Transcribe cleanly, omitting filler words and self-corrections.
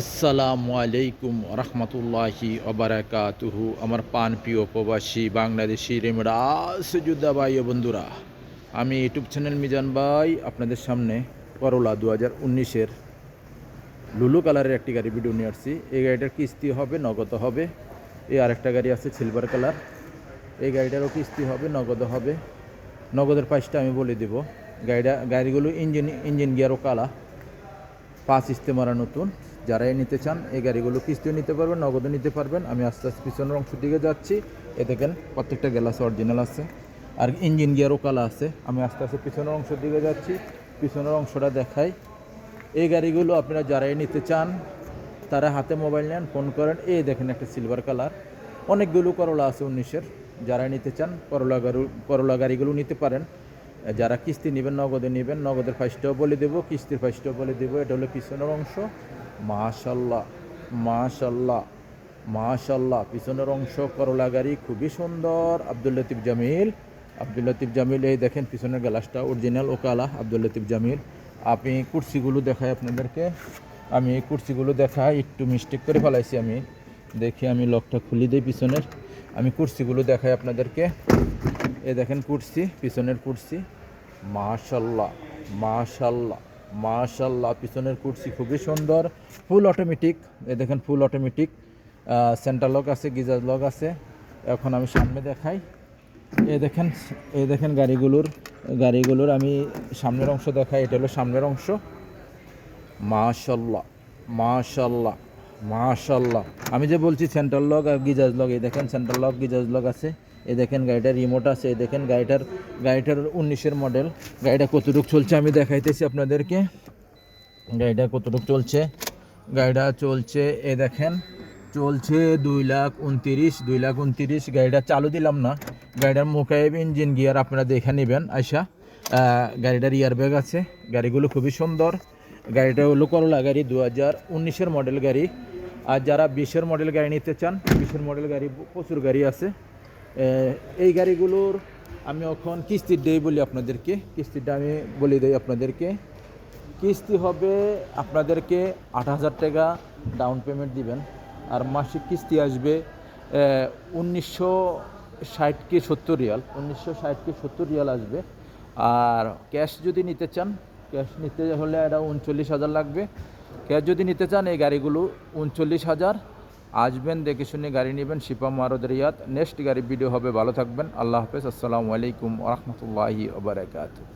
আসসালামু আলাইকুম রহমতুল্লাহি ওবারাকাতুহু। আমার পান প্রিয় প্রবাসী বাংলাদেশি রেমরা সুযোদ্ধা ভাই ও বন্ধুরা, আমি ইউটিউব চ্যানেল মিজান ভাই আপনাদের সামনে করলা 2019-এর লুলু কালারের একটি গাড়ি ভিডিও নিয়ে আসছি। এই গাড়িটার কিস্তি হবে, নগদ হবে। এই আরেকটা গাড়ি আছে সিলভার কালার, এই গাড়িটারও কিস্তি হবে, নগদ হবে। নগদের প্রাইসটা আমি বলে দেব। গাড়িগুলো ইঞ্জিন গিয়ারও কালা, 5 ইস্তেমারা নতুন। যারাই নিতে চান এই গাড়িগুলো কিস্তিও নিতে পারবেন, নগদও নিতে পারবেন। আমি আস্তে আস্তে পিছনের অংশ দিকে যাচ্ছি। এ দেখেন প্রত্যেকটা গ্লাস অরিজিনাল আছে, আর ইঞ্জিন গিয়ারও কালা আছে। আমি আস্তে আস্তে পিছনের অংশের দিকে যাচ্ছি, পিছনের অংশটা দেখাই। এই গাড়িগুলো আপনারা যারাই নিতে চান তারা হাতে মোবাইল নেন, ফোন করেন। এই দেখেন একটা সিলভার কালার, অনেকগুলো করলা আছে 19-এর। যারা নিতে চান করলা গাড়িগুলো নিতে পারেন। যারা কিস্তি নেবেন, নগদে নেবেন, নগদের প্রাইসটাও বলে দেবো, কিস্তির প্রাইসটাও বলে দেবো। এটা হলো পিছনের অংশ। মাশাল্লাহ মাশাল্লাহ মাশাল্লাহ, পিছনের অংশ করলা গাড়ি খুবই সুন্দর। আব্দুল লতিফ জামিল, এই দেখেন পিছনের গ্লাসটা অরিজিনাল ও কালা। আব্দুল লতিফ জামিল। আমি কুর্সিগুলো দেখাই আপনাদেরকে, আমি এই কুর্সিগুলো দেখাই। একটু মিস্টেক করে ফেলাইছি আমি, দেখি আমি লকটা খুলে দিই পিছনের। আমি কুর্সিগুলো দেখাই আপনাদেরকে। এই দেখেন কুর্সি, পিছনের কুর্সি। মাশাল্লাহ মাশাল্লাহ মাশাল্লাহ, পিছনের কুর্সি খুবই সুন্দর, ফুল অটোমেটিক। এই দেখেন ফুল অটোমেটিক, সেন্টার লক আছে, গিজার লক আছে। এখন আমি সামনে দেখাই। এই দেখেন গাড়িগুলোর আমি সামনের অংশ দেখাই। এটা হলো সামনের অংশ। মাশাল্লাহ মাশাল্লাহ মাশাল্লাহ। আমি যে বলছি সেন্ট্রাল লক আর গিজাজ লক, এই দেখেন সেন্ট্রাল লক গিজাজ লক আছে। এই দেখেন গাড়িটার রিমোট আছে। এই দেখেন গাড়িটার 19-এর মডেল। গাড়িটা কতটুকু চলছে আমি দেখাইতেছি আপনাদেরকে। গাড়িটা কতটুকু চলছে, গাড়িটা চলছে, এ দেখেন চলছে 2,29,2,29। গাড়িটা চালু দিলাম না, গাড়িটার মোকাইব ইঞ্জিন গিয়ার আপনারা দেখে নেবেন আয়সা। গাড়িটার ইয়ার ব্যাগ আছে। গাড়িগুলো খুবই সুন্দর। গাড়িটা হলো করলা গাড়ি, 2019-এর মডেল গাড়ি। আর যারা 20-এর মডেল গাড়ি নিতে চান, 20-এর মডেল গাড়ি প্রচুর গাড়ি আছে। এই গাড়িগুলোর আমি এখন কিস্তির দেই বলি আপনাদেরকে। কিস্তিটা আমি বলে দিই আপনাদেরকে। কিস্তি হবে আপনাদেরকে 8,000 টাকা ডাউন পেমেন্ট দিবেন, আর মাসিক কিস্তি আসবে 1960 রিয়াল, 1960 রিয়াল আসবে। আর ক্যাশ যদি নিতে চান, ক্যাশ নিতে হলে এটা 39,000 লাগবে। ক্যাশ যদি নিতে চান এই গাড়িগুলো 39,000। আসবেন, দেখে শুনে গাড়ি নেবেন। শিপা মারুদ রিয়াদ। নেক্সট গাড়ি ভিডিও হবে। ভালো থাকবেন। আল্লাহ হাফেজ। আসসালামু আলাইকুম ওয়া রাহমাতুল্লাহি ওয়া বারাকাতুহু।